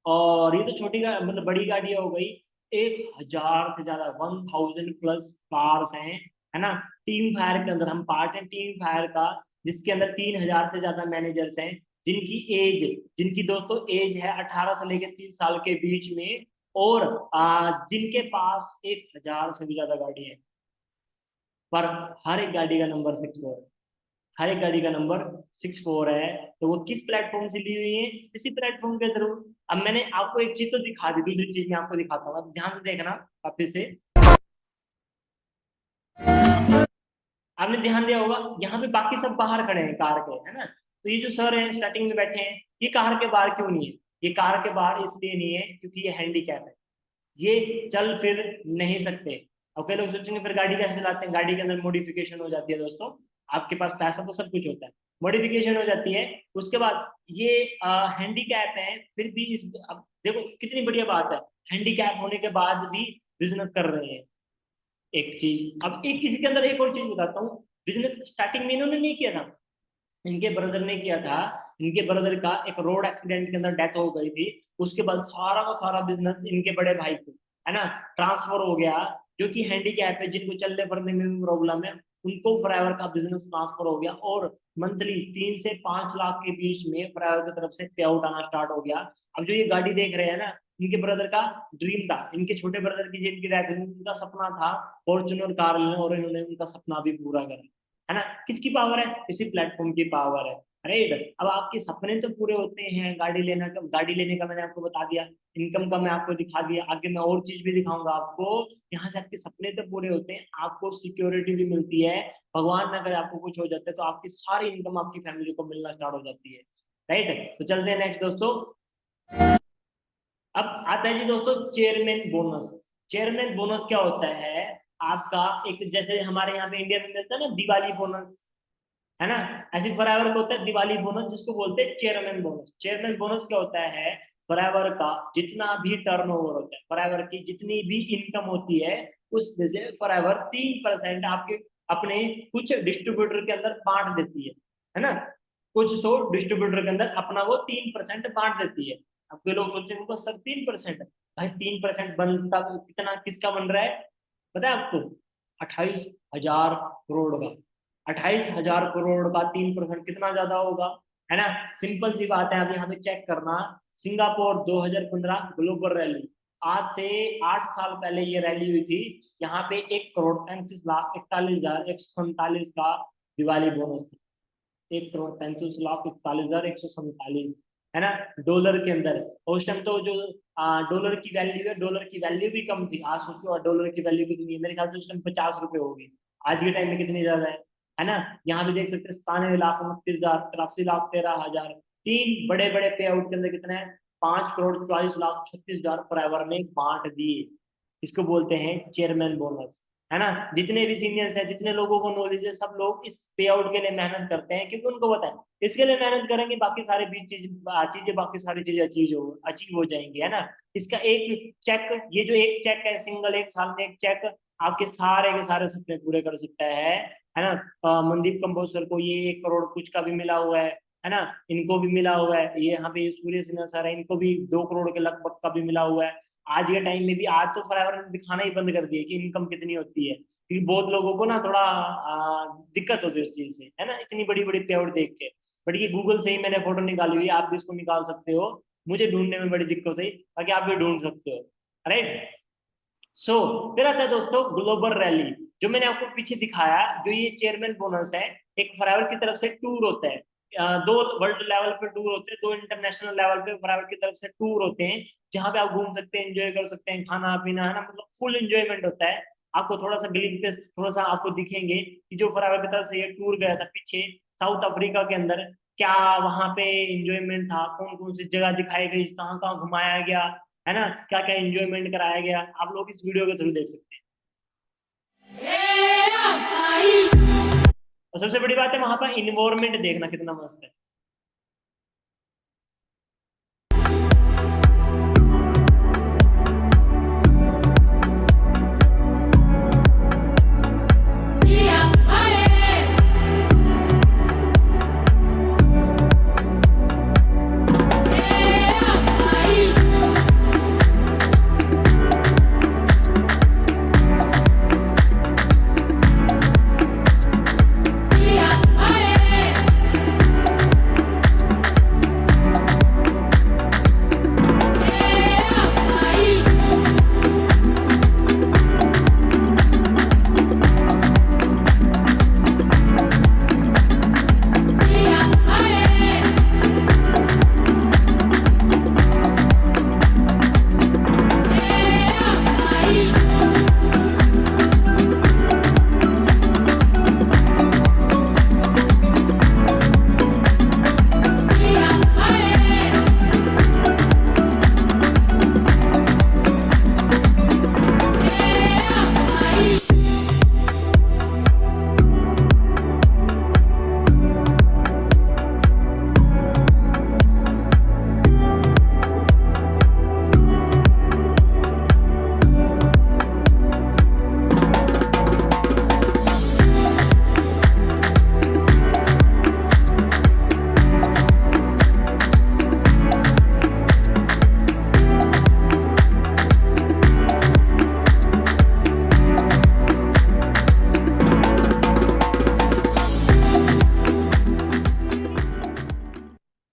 और ये तो छोटी मतलब बड़ी गाड़ियां हो गई, 1,000 से ज्यादा, 1000+ कार्स हैं, है ना। टीम फायर के अंदर हम पार्ट हैं, टीम फायर का, जिसके अंदर 3,000 से ज्यादा मैनेजर्स हैं, जिनकी एज, जिनकी दोस्तों एज है 18 से लेकर 30 साल के बीच में, और जिनके पास 1,000 से भी ज्यादा गाड़ी है, पर हर एक गाड़ी का नंबर 64 है, हर एक गाड़ी का नंबर 64 है। तो वो किस प्लेटफॉर्म से ली हुई है, इसी प्लेटफॉर्म के थ्रू। अब मैंने आपको एक चीज तो दिखा दी, दूसरी चीज मैं आपको दिखाता हूँ, अब ध्यान से देखना वापिस से। आपने ध्यान दिया होगा, यहाँ पे बाकी सब बाहर खड़े हैं कार के, है ना। तो ये जो सर हैं स्टार्टिंग में बैठे हैं, ये कार के बाहर क्यों नहीं है? ये कार के बाहर इसलिए नहीं है क्योंकि ये हैंडीकैप है, ये चल फिर नहीं सकते। अब कई लोग सोचेंगे फिर गाड़ी कैसे चलाते हैं, गाड़ी के अंदर मॉडिफिकेशन हो जाती है दोस्तों। आपके पास पैसा तो सब कुछ होता है, मॉडिफिकेशन हो जाती है, उसके बाद ये हैंडीकैप है, फिर भी इस, अब देखो कितनी बढ़िया बात है, हैंडीकैप होने के बाद भी बिजनेस कर रहे हैं। एक चीज, अब एक इसके अंदर एक और चीज बताता हूँ, बिजनेस स्टार्टिंग में इन्होंने नहीं किया था, इनके ब्रदर ने किया था। इनके ब्रदर का एक रोड एक्सीडेंट के अंदर डेथ हो गई थी, उसके बाद सारा का सारा बिजनेस इनके बड़े भाई को, है ना, ट्रांसफर हो गया। जो कि हैंडीकैप है, जिनको चलने फिरने में भी प्रॉब्लम है, उनको फॉरएवर का बिजनेस ट्रांसफर हो गया, और मंथली 3 से 5 लाख के बीच में फॉरएवर की तरफ से पे आउट आना स्टार्ट हो गया। अब जो ये गाड़ी देख रहे हैं ना, इनके ब्रदर का ड्रीम था, इनके छोटे ब्रदर की जिनकी डेथ हुई, उनका सपना था फॉर्च्यूनर कार लेना, और इन्होंने उनका सपना भी पूरा करा, है ना। किसकी पावर है? इसी प्लेटफॉर्म की पावर है। राइट। अब आपके सपने तो पूरे होते हैं, गाड़ी लेने का मैंने आपको बता दिया, इनकम का मैं आपको दिखा दिया, आगे मैं और चीज भी दिखाऊंगा आपको। यहाँ से आपके सपने तो पूरे होते हैं, आपको सिक्योरिटी भी मिलती है। भगवान न करे आपको कुछ हो जाता है तो आपकी सारी इनकम आपकी फैमिली को मिलना स्टार्ट हो जाती है। राइट, तो चलते हैं नेक्स्ट दोस्तों। अब आता है जी दोस्तों चेयरमैन बोनस। चेयरमैन बोनस क्या होता है? आपका एक, जैसे हमारे यहाँ पे इंडिया में मिलता है ना दिवाली बोनस, है ना, ऐसे फॉरएवर का होता है दिवाली बोनस, जिसको बोलते हैं चेयरमैन बोनस। चेयरमैन बोनस क्या होता है? फॉरएवर का जितना भी टर्नओवर होता है, फॉरएवर की जितनी भी इनकम होती है, उसमें से फॉरएवर 3% आपके अपने कुछ डिस्ट्रीब्यूटर के अंदर बांट देती है ना। कुछ सौ डिस्ट्रीब्यूटर के अंदर अपना वो 3% बांट देती है। अब कोई लोग सोचते हैं सर 3%, भाई 3% बनता कितना, किसका बन रहा है पता है आपको? 28,000 करोड़ का। 28,000 करोड़ का 3% कितना ज्यादा होगा, है ना। सिंपल सी बात है, अब यहाँ पे चेक करना। सिंगापुर 2015 ग्लोबल रैली, आज से 8 साल पहले ये रैली हुई थी। यहाँ पे 1,35,41,4147 का दिवाली बोनस था। 1,35,41,4147, है ना, डॉलर के अंदर। और उस टाइम तो जो डॉलर की वैल्यू है, डॉलर की वैल्यू भी कम थी। आज सोचो डॉलर की वैल्यू कितनी है, मेरे ख्याल से उस टाइम 50 रुपए होगी। आज के टाइम में कितनी ज्यादा है ना। यहाँ भी देख सकते हैं 97,29,000, 83,13,000। तीन बड़े बड़े पे आउट के अंदर कितने हैं? 5,44,36,000 फॉरएवर ने बांट दिए। इसको बोलते हैं चेयरमैन बोनस, है ना। जितने भी सीनियर्स हैं, जितने लोगों को नॉलेज है, सब लोग इस पे आउट के लिए मेहनत करते हैं, क्योंकि उनको पता है इसके लिए मेहनत करेंगे बाकी सारी चीजें बाकी सारी चीजें अचीव हो जाएंगी, है ना। इसका एक चेक, ये जो एक चेक है, सिंगल एक साल में एक चेक आपके सारे के सारे सपने पूरे कर सकता है ना। मनदीप कंपोस्टर को ये 1 करोड़ कुछ का भी मिला हुआ है ना। इनको भी मिला हुआ है, ये यहाँ पे सूर्य सिन्हा सर है, इनको भी 2 करोड़ के लगभग का भी मिला हुआ है। आज के टाइम में भी, आज तो फॉरएवर ने दिखाना ही बंद कर दिया कि इनकम कितनी होती है, क्योंकि बहुत लोगों को ना थोड़ा दिक्कत होती है उस चीज से, है ना, इतनी बड़ी बड़ी पे आउट देख के। बट ये गूगल से ही मैंने फोटो निकाली हुई है, आप भी इसको निकाल सकते हो। मुझे ढूंढने में बड़ी दिक्कत हुई, बाकी आप भी ढूंढ सकते हो। राइट। सो फिर आता है दोस्तों ग्लोबल रैली, जो मैंने आपको पीछे दिखाया। जो ये चेयरमैन बोनस है, एक फॉरएवर की तरफ से टूर होता है। दो वर्ल्ड लेवल पे टूर होते हैं, दो इंटरनेशनल लेवल पे फॉरएवर की तरफ से टूर होते हैं, जहां पे आप घूम सकते हैं, एंजॉय कर सकते हैं, खाना पीना, है ना, मतलब फुल एंजॉयमेंट होता है। आपको थोड़ा सा ग्लिम्पस थोड़ा सा आपको दिखेंगे कि जो फॉरएवर की तरफ से ये टूर गया था पीछे साउथ अफ्रीका के अंदर, क्या वहां पे एंजॉयमेंट था, कौन कौन सी जगह दिखाई गई, कहाँ कहाँ घुमाया गया, है ना, क्या क्या एंजॉयमेंट कराया गया, आप लोग इस वीडियो के थ्रू देख सकते हैं। और सबसे बड़ी बात है वहां पर इन्वायरमेंट देखना कितना मस्त है।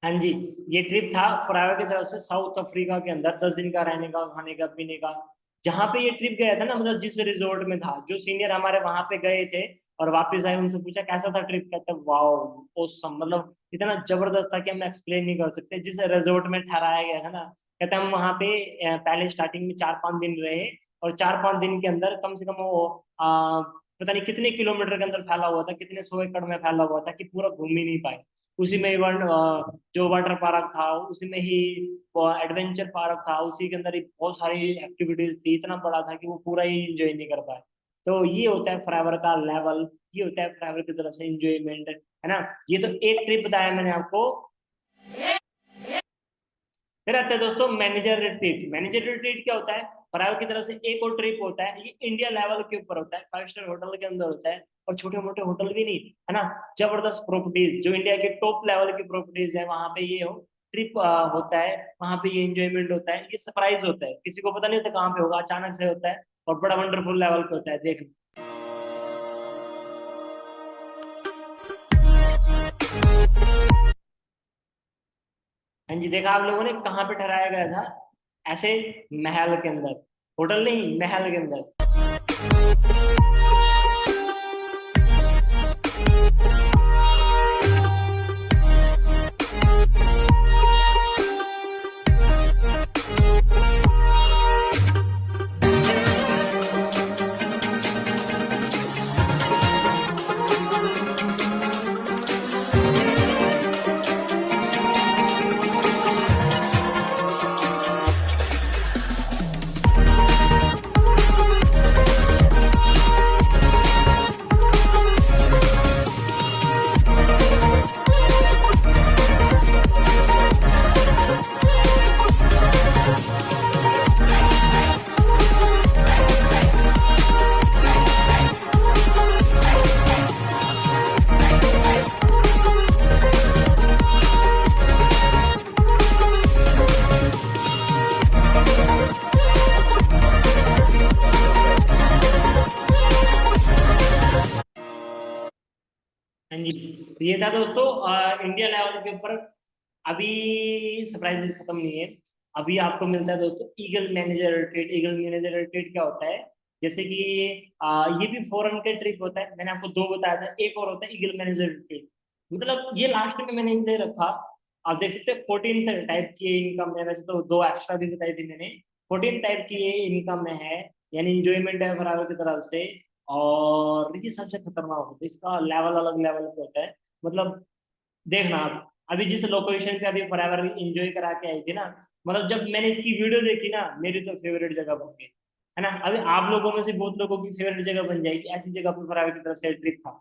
हाँ जी, ये ट्रिप था फॉरएवर की तरफ से साउथ अफ्रीका के अंदर, 10 दिन का रहने का, खाने का, पीने का। जहाँ पे ये ट्रिप गया था ना, मतलब जिस रिजॉर्ट में था, जो सीनियर हमारे वहां पे गए थे, और वापस आए, उनसे पूछा कैसा था ट्रिप, कहते वाओ ऑसम, मतलब इतना जबरदस्त था कि हम एक्सप्लेन नहीं कर सकते। जिस रिजोर्ट में ठहराया गया था ना, कहते हम वहां पे पहले स्टार्टिंग में 4-5 दिन रहे, और 4-5 दिन के अंदर कम से कम वो पता नहीं कितने किलोमीटर के अंदर फैला हुआ था, कितने 100 एकड़ में फैला हुआ था, कि पूरा घूम ही नहीं पाए। उसी में जो वाटर पार्क था उसी में ही, एडवेंचर पार्क था उसी के अंदर ही, बहुत सारी एक्टिविटीज थी, इतना बड़ा था कि वो पूरा ही इंजॉय नहीं कर पाए। तो ये होता है फ्राइवर का लेवल, ये होता है फ्राइवर की तरफ से इंजॉयमेंट, है ना। ये तो एक ट्रिप बताया मैंने आपको। फिर आते हैं दोस्तों मैनेजर रिट्रीट। मैनेजर रिट्रीट क्या होता है, फ्राइवर की तरफ से एक और ट्रिप होता है, ये इंडिया लेवल के ऊपर होता है, 5 स्टार होटल के अंदर होता है, और छोटे मोटे होटल भी नहीं, है ना, जबरदस्त प्रॉपर्टीज जो इंडिया के टॉप लेवल की प्रॉपर्टीज है, वहां पे ये हो ट्रिप होता है, वहां पे ये एंजॉयमेंट होता है, ये सरप्राइज होता है, किसी को पता नहीं होता कहाँ पे होगा, अचानक से होता है, और बड़ा वंडरफुल लेवल पे होता है, देखना। हाँ जी, देखा आप लोगों ने कहाँ पे ठहराया गया था, ऐसे महल के अंदर, होटल नहीं, महल के अंदर। हाँ जी, तो ये था दोस्तों इंडिया लेवल के ऊपर। अभी सरप्राइजेस खत्म नहीं है, अभी आपको मिलता है दोस्तों eagle manager retreat. Eagle manager retreat क्या होता है, जैसे कि ये भी फॉरेन के ट्रिप होता है, मैंने आपको दो बताया था, एक और होता है ईगल मैनेजर रिट्रीट। मतलब ये लास्ट में मैंने इसलिए रखा, आप देख सकते हैं 14 टाइप की इनकम है, वैसे तो दो एक्स्ट्रा भी बताई थी मैंने, 14 टाइप की ये इनकम में है, यानी इंजॉयमेंट है फरावर की तरफ से। और ये सबसे खतरनाक होता है, इसका लेवल अलग लेवल पे होता है। मतलब देखना आप, अभी जिस लोकेशन पे अभी फॉरएवर एंजॉय करा के आई थी ना, मतलब जब मैंने इसकी वीडियो देखी ना, मेरी तो फेवरेट जगह बन गई, है ना। अभी आप लोगों में से बहुत लोगों की फेवरेट जगह बन जाएगी, ऐसी जगह पे फॉरएवर की तरफ से ट्रिप था।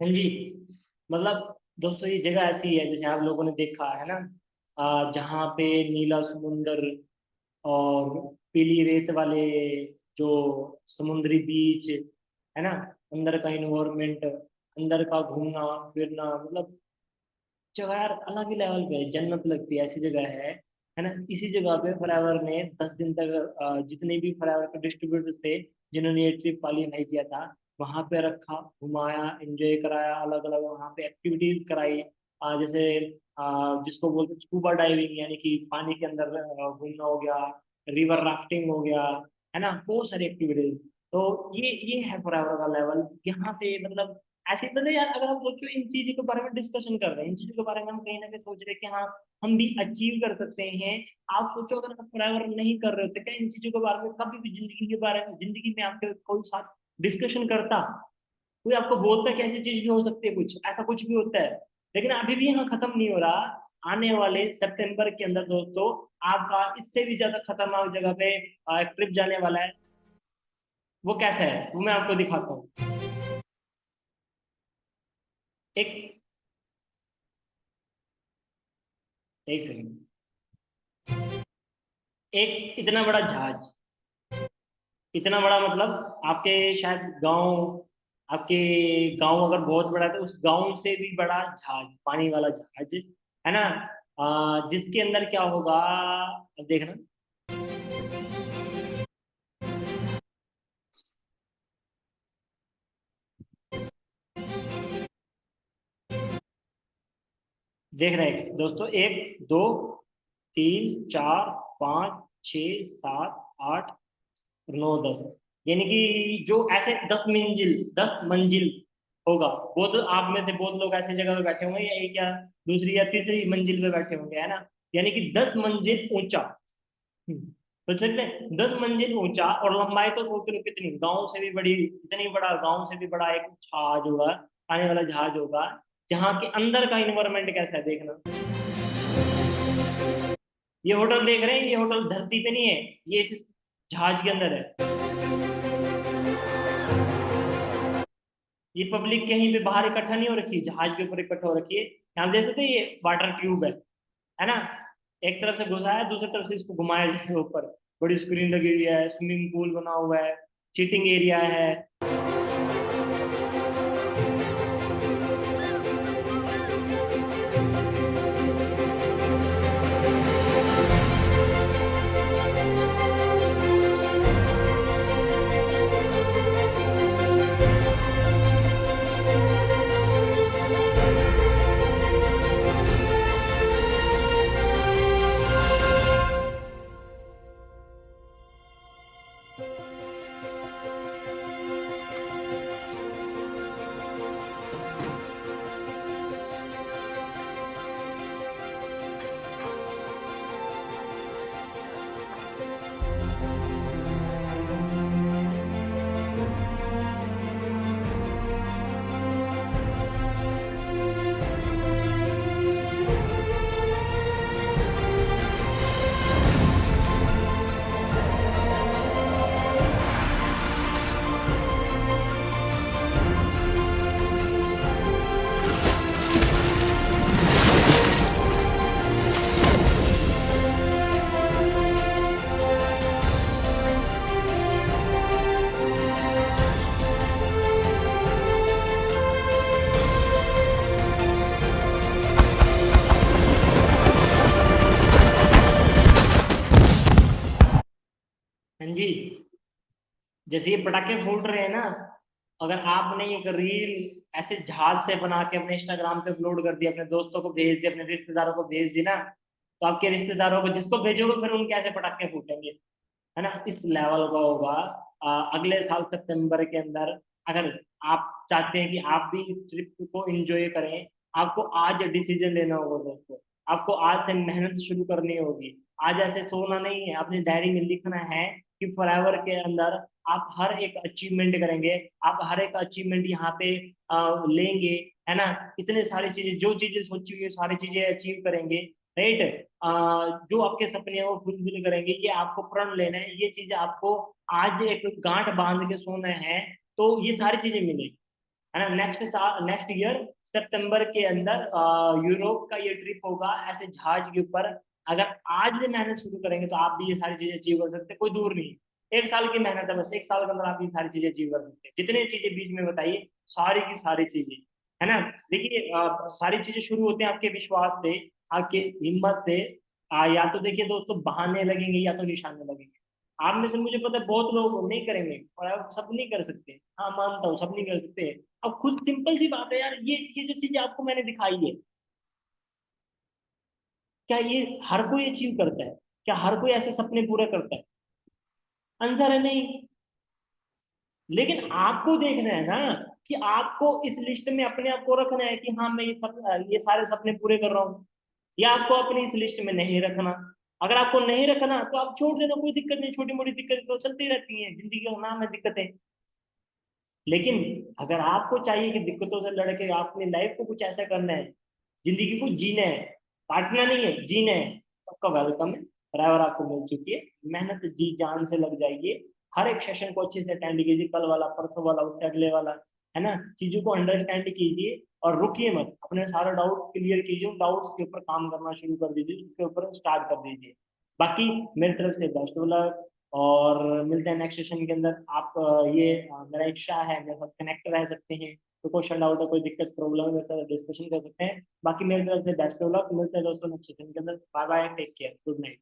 हाँ जी। मतलब दोस्तों ये जगह ऐसी है जैसे आप लोगों ने देखा है ना, जहाँ पे नीला समुंदर और पीली रेत वाले जो समुद्री बीच है ना, अंदर का इन्वायरमेंट, अंदर का घूमना फिरना, मतलब जगह यार अलग ही लेवल पे है, जन्नत लगती है, ऐसी जगह है ना। इसी जगह पे फॉरएवर ने 10 दिन तक जितने भी फॉरएवर के डिस्ट्रीब्यूटर्स थे जिन्होंने ये ट्रिप क्वालिफाई किया था, वहां पे रखा, घुमाया, एंजॉय कराया, अलग अलग वहां पे एक्टिविटीज कराई, जैसे जिसको बोलते हैं स्कूबा डाइविंग, यानी कि पानी के अंदर घूमना हो गया, रिवर राफ्टिंग हो गया, है ना, बहुत सारी एक्टिविटीज। तो ये है फॉरएवर का लेवल यहाँ से, मतलब ऐसे मतलब यार अगर हम सोचो इन चीजों के बारे में डिस्कशन कर रहे हैं, इन चीजों के बारे में हम कहीं ना कहीं सोच रहे हैं कि हाँ हम भी अचीव कर सकते हैं। आप सोचो अगर आप फॉरएवर नहीं कर रहे होते, क्या इन चीजों के बारे में कभी भी जिंदगी के बारे में, जिंदगी में आपके कोई साथ डिस्कशन करता, कोई आपको बोलता कि ऐसी चीज भी हो सकती है, कुछ ऐसा कुछ भी होता है। लेकिन अभी भी यहाँ खत्म नहीं हो रहा। आने वाले सितंबर के अंदर दोस्तों आपका इससे भी ज्यादा खतरनाक जगह पे एक ट्रिप जाने वाला है। वो कैसा है वो मैं आपको दिखाता हूँ। एक एक सेकंड। एक इतना बड़ा जहाज, इतना बड़ा मतलब आपके शायद गांव, आपके गांव अगर बहुत बड़ा है तो उस गांव से भी बड़ा जहाज, पानी वाला जहाज, है ना, जिसके अंदर क्या होगा, अब देखना। देख रहे हैं दोस्तों, 1 2 3 4 5 6 7 8 9 10, यानी कि जो ऐसे 10 मंजिल, 10 मंजिल होगा। बहुत आप में से बहुत लोग ऐसी जगह पे बैठे होंगे, या एक या दूसरी या तीसरी मंजिल पे बैठे होंगे, है ना, यानी कि 10 मंजिल ऊंचा। तो चल 10 मंजिल ऊंचा, और लंबाई तो सोच लो कितनी, गांव से भी बड़ी, इतनी बड़ा, गांव से भी बड़ा एक जहाज होगा, आने वाला जहाज होगा, जहाँ के अंदर का इन्वायरमेंट कैसा है देखना। ये होटल देख रहे हैं, ये होटल धरती पे नहीं है, ये इस जहाज के अंदर है। ये पब्लिक कहीं पे बाहर इकट्ठा नहीं हो रखी, जहाज के ऊपर इकट्ठा हो रखी है। यहाँ देख सकते हैं, ये वाटर ट्यूब है ना, एक तरफ से घुसा है, दूसरी तरफ से इसको घुमाया जाए ऊपर। बड़ी स्क्रीन लगी हुई है, स्विमिंग पूल बना हुआ है, सीटिंग एरिया है। हाँ जी। जैसे ये पटाखे फूट रहे हैं ना, अगर आपने एक रील ऐसे जहाज से बना के अपने इंस्टाग्राम पे अपलोड कर दी, अपने दोस्तों को भेज दी, अपने रिश्तेदारों को भेज दी ना, तो आपके रिश्तेदारों को जिसको भेजोगे फिर उनके ऐसे पटाखे फूटेंगे, है ना, इस लेवल का होगा। अगले साल सितंबर के अंदर, अगर आप चाहते हैं कि आप भी इस ट्रिप को एंजॉय करें, आपको आज डिसीजन लेना होगा दोस्तों। आपको आज से मेहनत शुरू करनी होगी। आज ऐसे सोना नहीं है, अपनी डायरी में लिखना है कि फॉरएवर के अंदर आप हर एक अचीवमेंट करेंगे, आप हर एक अचीवमेंट यहाँ पे लेंगे, है ना, इतने सारी चीजें, जो चीजें सोची हुई है सारी चीजें अचीव करेंगे, राइट। जो आपके सपने हैं वो फुलफिल करेंगे, ये आपको प्रण लेना है, ये चीज आपको आज एक गांठ बांध के सोना है, तो ये सारी चीजें मिलेगी, है ना। नेक्स्ट ईयर सितंबर के अंदर यूरोप का ये ट्रिप होगा ऐसे जहाज के ऊपर। अगर आज से मेहनत शुरू करेंगे तो आप भी ये सारी चीजें अचीव कर सकते हैं, कोई दूर नहीं है। 1 साल की मेहनत है, बस 1 साल के अंदर आप ये सारी चीजें अचीव कर सकते हैं। जितनी चीजें बीच में बताइए, सारी की सारी चीजें, है ना। देखिए सारी चीजें शुरू होती हैं आपके विश्वास से, आपके हिम्मत से। या तो देखिए दोस्तों बहाने लगेंगे या तो निशाने लगेंगे। आप में से मुझे पता है बहुत लोग नहीं करेंगे, और आप सब नहीं कर सकते, हाँ मानता हूँ सब नहीं कर सकते। अब खुद सिंपल सी बात है यार, ये जो चीज आपको मैंने दिखाई है, क्या ये हर कोई अचीव करता है? क्या हर कोई ऐसे सपने पूरे करता है? आंसर है नहीं। लेकिन आपको देखना है ना कि आपको इस लिस्ट में अपने आप को रखना है कि हाँ मैं ये सारे सपने पूरे कर रहा हूँ, या आपको अपनी इस लिस्ट में नहीं रखना। अगर आपको नहीं रखना तो आप छोड़ देना, कोई दिक्कत नहीं, छोटी मोटी दिक्कतें तो चलती रहती हैं, जिंदगी का नाम है दिक्कतें। लेकिन अगर आपको चाहिए कि दिक्कतों से लड़के अपनी लाइफ को कुछ ऐसा करना है, जिंदगी को जीना है, काटना नहीं है, जीना है, सबका वेलकम है। ड्राइवर आपको मिल चुकी है, मेहनत जी जान से लग जाइए। हर एक सेशन को अच्छे से अटेंड कीजिए, कल वाला, परसों वाला, उससे अगले वाला, है ना। चीजों को अंडरस्टैंड कीजिए और रुकिए मत, अपने सारे डाउट क्लियर कीजिए, उन डाउट्स के ऊपर काम करना शुरू कर दीजिए, उसके ऊपर स्टार्ट कर दीजिए। बाकी मेरी तरफ से बेस्ट ऑफ लक, और मिलते हैं नेक्स्ट सेशन के अंदर। आप मेरा इच्छा है मेरे साथ कनेक्ट रह सकते हैं, तो क्वेश्चन डाउट है, कोई दिक्कत प्रॉब्लम है, मेरे साथ डिस्कशन कर सकते हैं। बाकी मेरी तरफ से बेस्ट ऑफ लक, मिलते हैं दोस्तों नेक्स्ट सेशन के अंदर। Bye bye, take care, good night.